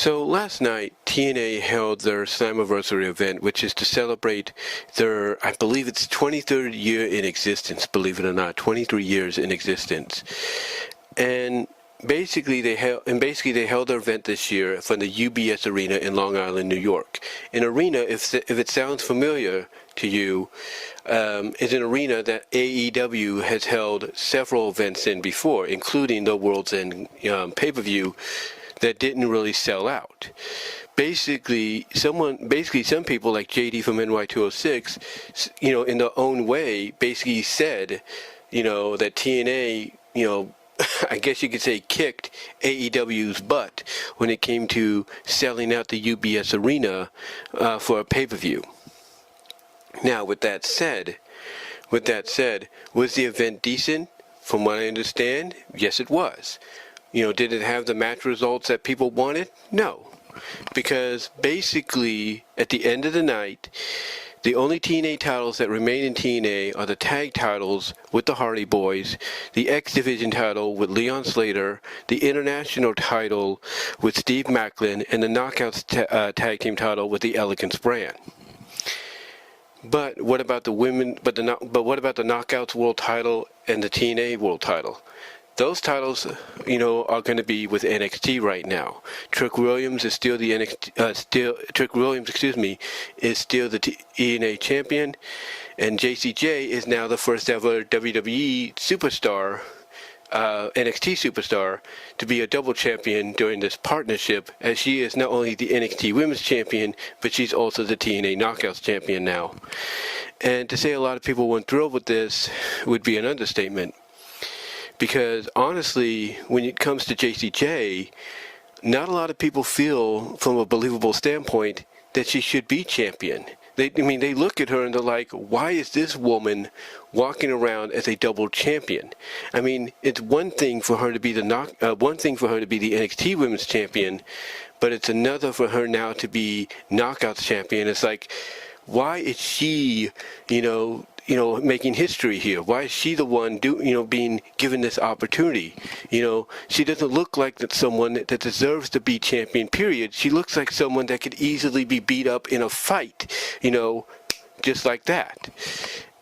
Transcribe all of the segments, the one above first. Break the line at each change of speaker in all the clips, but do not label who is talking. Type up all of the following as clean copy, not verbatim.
So last night, TNA held their Slammiversary event, which is to celebrate their, I believe it's 23rd year in existence, believe it or not, 23 years in existence. And basically they held their event this year from the UBS Arena in Long Island, New York. An arena, if it sounds familiar to you, is an arena that AEW has held several events in before, including the World's End pay-per-view that didn't really sell out. Basically, some people like JD from NY206, in their own way, basically said, that TNA, I guess you could say kicked AEW's butt when it came to selling out the UBS Arena for a pay-per-view. Now, with that said, was the event decent? From what I understand, yes, it was. Did it have the match results that people wanted? No. Because basically, at the end of the night, the only TNA titles that remain in TNA are the tag titles with the Hardy Boys, the X Division title with Leon Slater, the International title with Steve Macklin, and the Knockouts tag team title with the Elegance brand. But what about the women? But what about the Knockouts World title and the TNA World title? Those titles, are going to be with NXT right now. Trick Williams is still the TNA champion, and JCJ is now the first ever WWE superstar, NXT superstar, to be a double champion during this partnership, as she is not only the NXT Women's Champion, but she's also the TNA Knockouts Champion now. And to say a lot of people weren't thrilled with this would be an understatement. Because honestly, when it comes to JCJ, not a lot of people feel, from a believable standpoint, that she should be champion. They look at her and they're like, why is this woman walking around as a double champion? It's one thing for her to be the NXT Women's Champion, but it's another for her now to be Knockouts Champion. It's like, why is she, making history here? Why is she the one being given this opportunity? She doesn't look like someone that deserves to be champion, period. She looks like someone that could easily be beat up in a fight, just like that.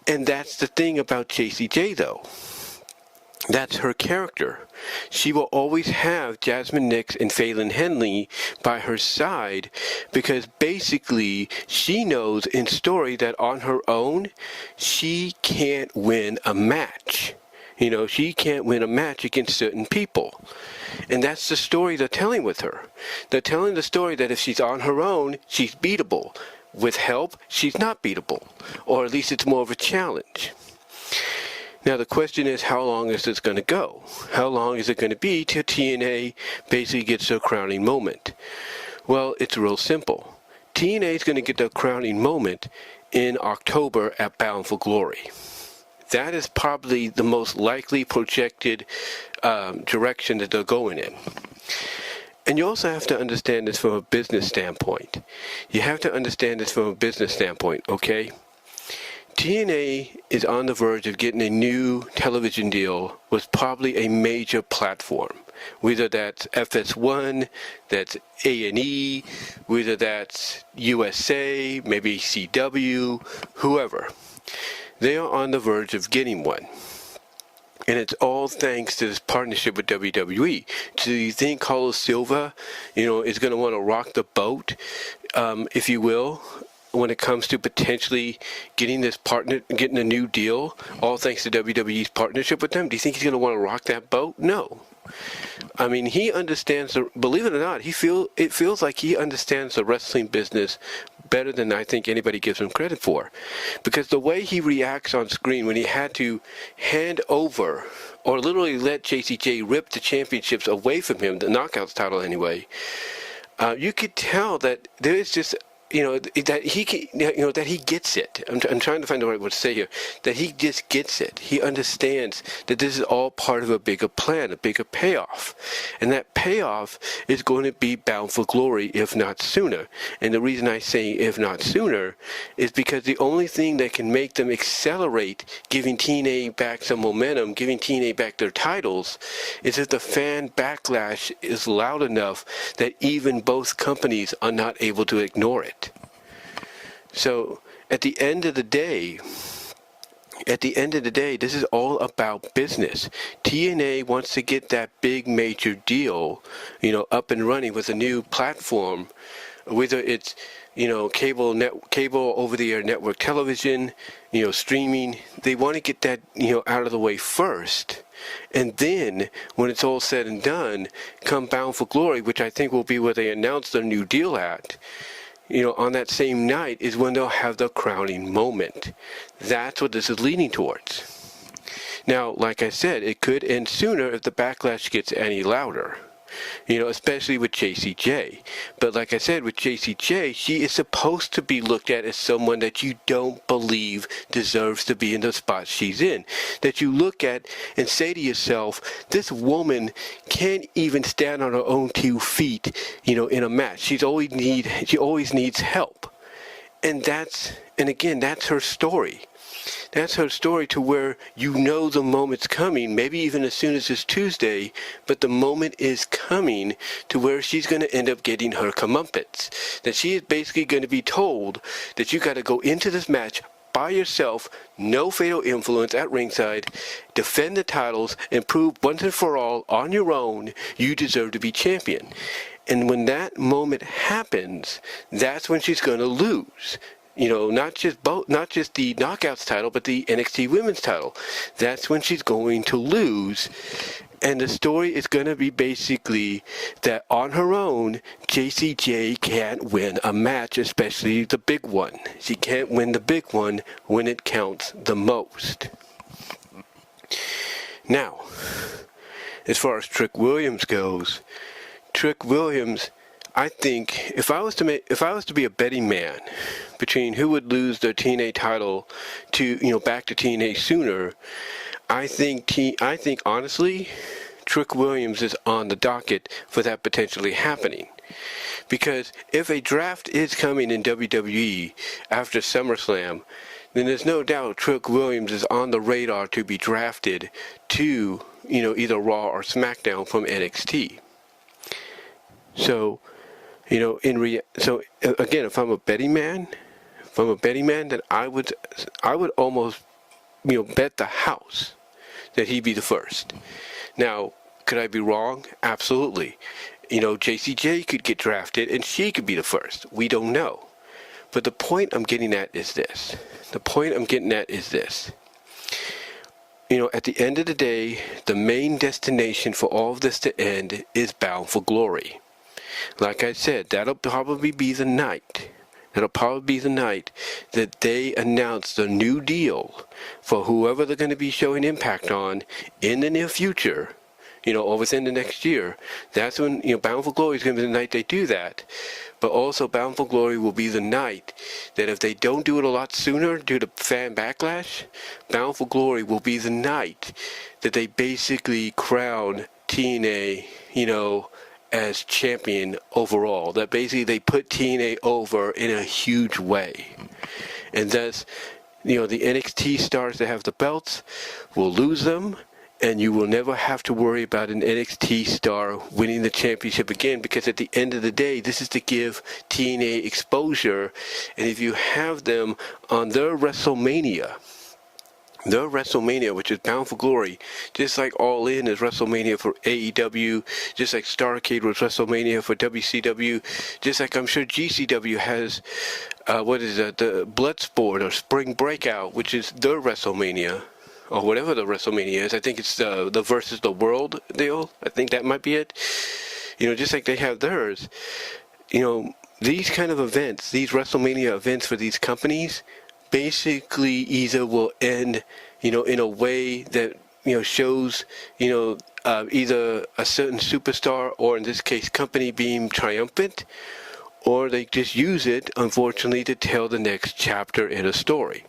And that's the thing about JCJ, though. That's her character. She will always have Jasmine Nix and Phelan Henley by her side, because basically she knows in story that on her own, she can't win a match. She can't win a match against certain people. And that's the story they're telling with her. They're telling the story that if she's on her own, she's beatable. With help, she's not beatable. Or at least it's more of a challenge. Now the question is, how long is this going to go? How long is it going to be till TNA basically gets their crowning moment? Well, it's real simple. TNA is going to get their crowning moment in October at Bound for Glory. That is probably the most likely projected direction that they're going in. And you also have to understand this from a business standpoint. Okay? TNA is on the verge of getting a new television deal with probably a major platform. Whether that's FS1, that's A&E, whether that's USA, maybe CW, whoever. They are on the verge of getting one. And it's all thanks to this partnership with WWE. Do you think Carlos Silva, is going to want to rock the boat, if you will, when it comes to potentially getting a new deal, all thanks to WWE's partnership with them? Do you think he's going to want to rock that boat? No. He understands, believe it or not, it feels like he understands the wrestling business better than I think anybody gives him credit for. Because the way he reacts on screen when he had to hand over, or literally let JCJ rip the championships away from him, the Knockouts title anyway, you could tell that there is just that he can, that he gets it. I'm trying to find the right word to say here. That he just gets it. He understands that this is all part of a bigger plan, a bigger payoff, and that payoff is going to be bound for glory, if not sooner. And the reason I say if not sooner is because the only thing that can make them accelerate, giving TNA back some momentum, giving TNA back their titles, is if the fan backlash is loud enough that even both companies are not able to ignore it. So at the end of the day, this is all about business. TNA wants to get that big major deal, up and running with a new platform, whether it's, cable over-the-air network television, streaming. They want to get that, out of the way first. And then, when it's all said and done, come Bound for Glory, which I think will be where they announce their new deal at, on that same night is when they'll have the crowning moment. That's what this is leading towards. Now, like I said, it could end sooner if the backlash gets any louder. Especially with JCJ. But like I said, with JCJ, she is supposed to be looked at as someone that you don't believe deserves to be in the spot she's in. That you look at and say to yourself, this woman can't even stand on her own 2 feet, in a match. She always needs help. And that's her story. That's her story, to where the moment's coming, maybe even as soon as this Tuesday, but the moment is coming to where she's going to end up getting her comeuppance. That she is basically going to be told that you got to go into this match by yourself, no fatal influence at ringside, defend the titles, and prove once and for all on your own you deserve to be champion. And when that moment happens, that's when she's going to lose. Not just the Knockouts title, but the NXT Women's title. That's when she's going to lose. And the story is going to be basically that on her own, JCJ can't win a match, especially the big one. She can't win the big one when it counts the most. Now, as far as Trick Williams goes, Trick Williams, I think if I was to be a betting man between who would lose their TNA title to back to TNA sooner, I think honestly, Trick Williams is on the docket for that potentially happening. Because if a draft is coming in WWE after SummerSlam, then there's no doubt Trick Williams is on the radar to be drafted to either Raw or SmackDown from NXT. So again, if I'm a betting man, then I would almost, bet the house that he'd be the first. Now, could I be wrong? Absolutely. JCJ could get drafted and she could be the first. We don't know. But the point I'm getting at is this. At the end of the day, the main destination for all of this to end is Bound for Glory. Like I said, that'll probably be the night that they announce the new deal for whoever they're going to be showing Impact on in the near future, or within the next year. That's when, Bound for Glory is going to be the night they do that. But also Bound for Glory will be the night that if they don't do it a lot sooner due to fan backlash, Bound for Glory will be the night that they basically crown TNA, as champion overall. That basically they put TNA over in a huge way. And thus, the NXT stars that have the belts will lose them, and you will never have to worry about an NXT star winning the championship again, because at the end of the day, this is to give TNA exposure. And if you have them on their WrestleMania, which is Bound for Glory, just like All In is WrestleMania for AEW, just like Starrcade was WrestleMania for WCW, just like I'm sure GCW has, the Bloodsport or Spring Breakout, which is their WrestleMania, or whatever the WrestleMania is. I think it's the Versus the World deal. I think that might be it. Just like they have theirs. These kind of events, these WrestleMania events for these companies, basically either will end, in a way that, shows, either a certain superstar or in this case company being triumphant, or they just use it, unfortunately, to tell the next chapter in a story.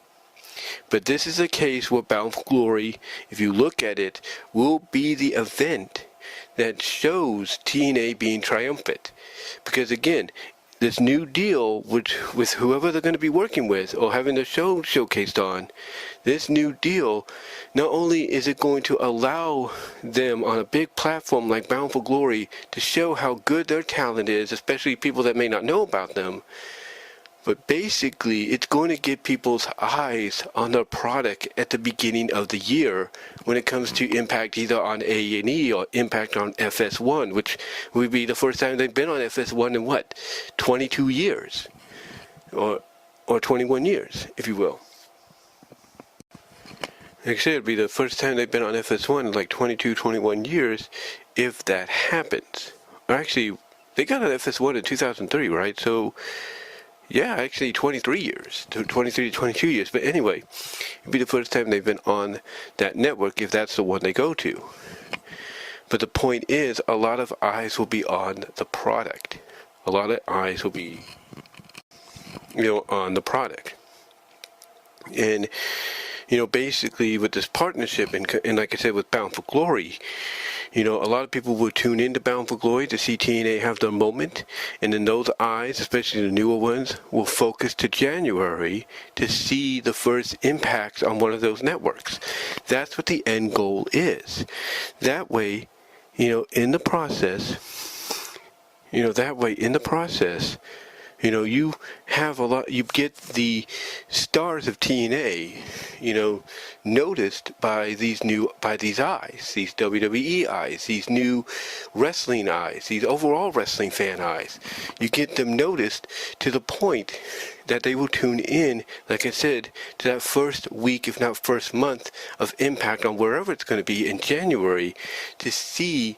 But this is a case where Bound for Glory, if you look at it, will be the event that shows TNA being triumphant. Because again, this new deal with whoever they're going to be working with or having the show showcased on, this new deal, not only is it going to allow them on a big platform like Bound for Glory to show how good their talent is, especially people that may not know about them, but basically it's going to get people's eyes on their product at the beginning of the year when it comes to Impact either on A&E or Impact on FS1, which would be the first time they've been on FS1 in what, 22 years or 21 years, if you will. Like I said, it'd be the first time they've been on FS1 in like 22, 21 years, if that happens. Or actually, they got on FS1 in 2003, right? So yeah, actually 23 years, 23 to 22 years. But anyway, it'd be the first time they've been on that network if that's the one they go to. But the point is, a lot of eyes will be on the product. A lot of eyes will be, on the product. And, basically with this partnership and like I said, with Bound for Glory, a lot of people will tune into Bound for Glory to see TNA have their moment, and then those eyes, especially the newer ones, will focus to January to see the first impacts on one of those networks. That's what the end goal is. That way, in the process, you have a lot, you get the stars of TNA, noticed by these eyes, these WWE eyes, these new wrestling eyes, these overall wrestling fan eyes. You get them noticed to the point that they will tune in, like I said, to that first week, if not first month of Impact on wherever it's going to be in January to see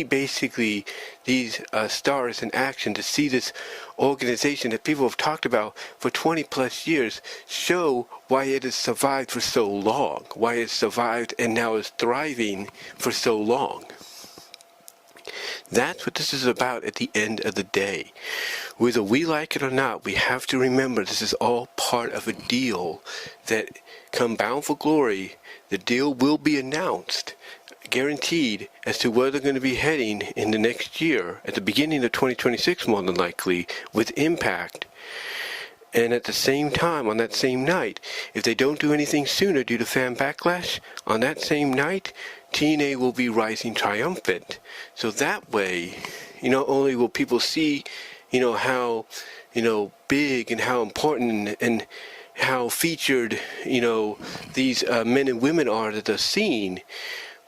basically these stars in action, to see this organization that people have talked about for 20 plus years show why it has survived for so long, why it's survived and now is thriving for so long. That's what this is about at the end of the day. Whether we like it or not, we have to remember this is all part of a deal that, come Bound for Glory, the deal will be announced, guaranteed, as to where they're going to be heading in the next year, at the beginning of 2026 more than likely, with Impact. And at the same time, on that same night, if they don't do anything sooner due to fan backlash, on that same night, TNA will be rising triumphant. So that way, not only will people see, how, big and how important and how featured, these men and women are that they're seeing,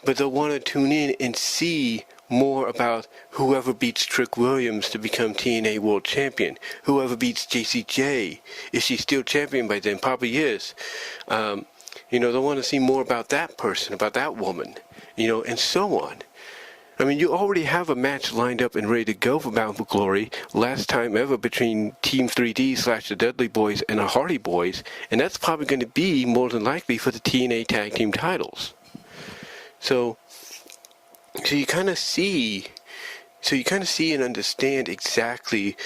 but they'll want to tune in and see more about whoever beats Trick Williams to become TNA World Champion, whoever beats JCJ. Is she still champion by then? Probably is. They'll want to see more about that person, about that woman, and so on. I mean, you already have a match lined up and ready to go for Bound for Glory, last time ever between Team 3D / the Dudley Boys and the Hardy Boys, and that's probably going to be more than likely for the TNA Tag Team titles. So you kind of see and understand exactly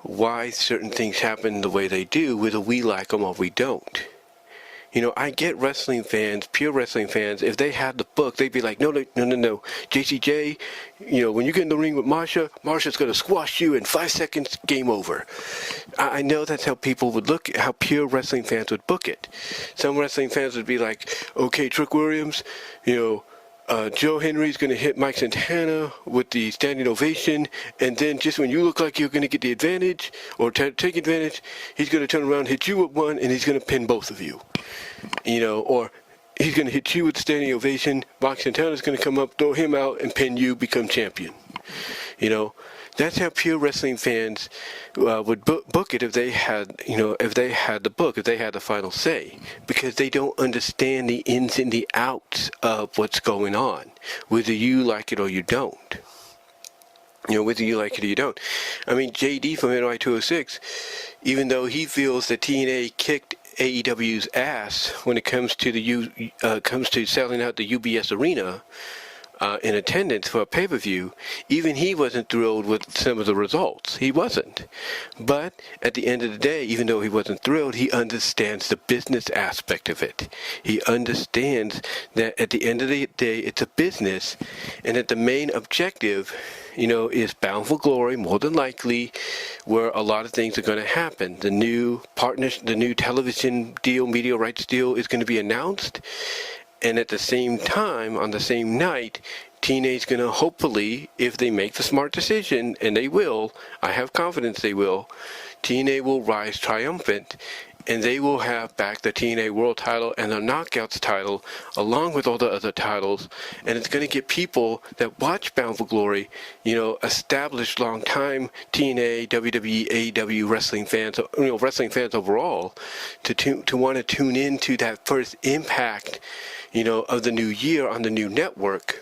why certain things happen the way they do, whether we like them or we don't. I get wrestling fans, pure wrestling fans, if they had the book, they'd be like, no, JCJ, when you get in the ring with Marsha's going to squash you in 5 seconds, game over. I know that's how people would look, how pure wrestling fans would book it. Some wrestling fans would be like, okay, Trick Williams, Joe Henry's going to hit Mike Santana with the standing ovation, and then just when you look like you're going to get the advantage or take advantage, he's going to turn around, hit you with one, and he's going to pin both of you. Or he's going to hit you with the standing ovation, Mike Santana's going to come up, throw him out, and pin you, become champion. That's how pure wrestling fans would book it if they had, the book, if they had the final say, because they don't understand the ins and the outs of what's going on, whether you like it or you don't. Whether you like it or you don't. I mean, JD from NY 206, even though he feels that TNA kicked AEW's ass when it comes to comes to selling out the UBS arena, in attendance for a pay-per-view, even he wasn't thrilled with some of the results. He wasn't. But at the end of the day, even though he wasn't thrilled, he understands the business aspect of it. He understands that at the end of the day, it's a business, and that the main objective, is Bound for Glory, more than likely, where a lot of things are going to happen. The new television deal, media rights deal, is going to be announced. And at the same time, on the same night, TNA is going to hopefully, if they make the smart decision, and they will, I have confidence they will, TNA will rise triumphant, and they will have back the TNA World title and the Knockouts title, along with all the other titles, and it's going to get people that watch Bound for Glory, established long-time TNA, WWE, AEW wrestling fans, wrestling fans overall, to want to tune into that first impact, of the new year on the new network,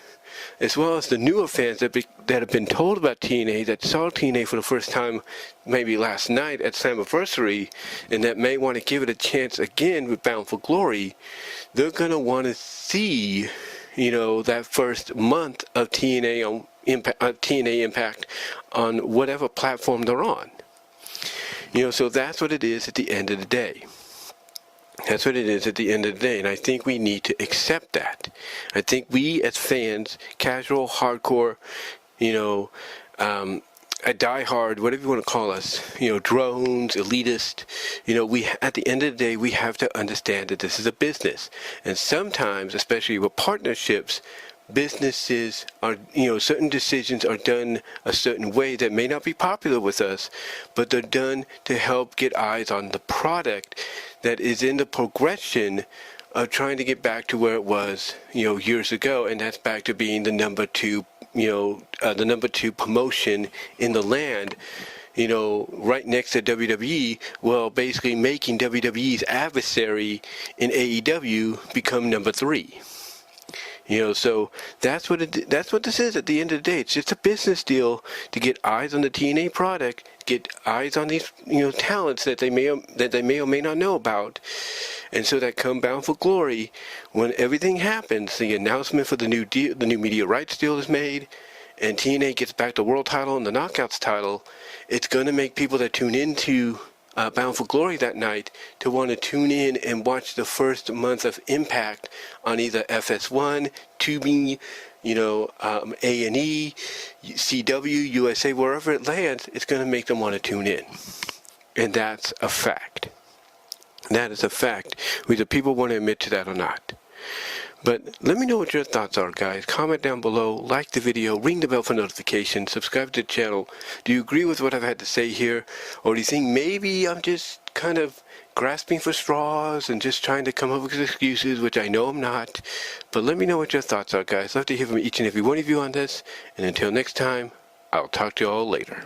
as well as the newer fans that have been told about TNA, that saw TNA for the first time maybe last night at Slammiversary, and that may want to give it a chance again with Bound for Glory. They're going to want to see, that first month of TNA Impact on whatever platform they're on. So that's what it is at the end of the day. That's what it is at the end of the day, and I think we need to accept that. I think we as fans, casual, hardcore, a diehard, whatever you want to call us, drones, elitist, we, at the end of the day, we have to understand that this is a business. And sometimes, especially with partnerships, businesses are, certain decisions are done a certain way that may not be popular with us, but they're done to help get eyes on the product that is in the progression of trying to get back to where it was, years ago, and that's back to being the number two promotion in the land, right next to WWE, well, basically making WWE's adversary in AEW become number 3. So that's what this is at the end of the day. It's just a business deal to get eyes on the TNA product, get eyes on these, talents that they may or may not know about. And so that come Bound for Glory, when everything happens, the announcement for the new media rights deal is made, and TNA gets back the world title and the Knockouts title, it's going to make people that tune into Bound for Glory that night to want to tune in and watch the first month of Impact on either FS1, Tubi, A&E, CW, USA, wherever it lands. It's going to make them want to tune in, and that's a fact. That is a fact, whether people want to admit to that or not. But let me know what your thoughts are, guys. Comment down below, like the video, ring the bell for notifications, subscribe to the channel. Do you agree with what I've had to say here? Or do you think maybe I'm just kind of grasping for straws and just trying to come up with excuses, which I know I'm not? But let me know what your thoughts are, guys. Love to hear from each and every one of you on this. And until next time, I'll talk to you all later.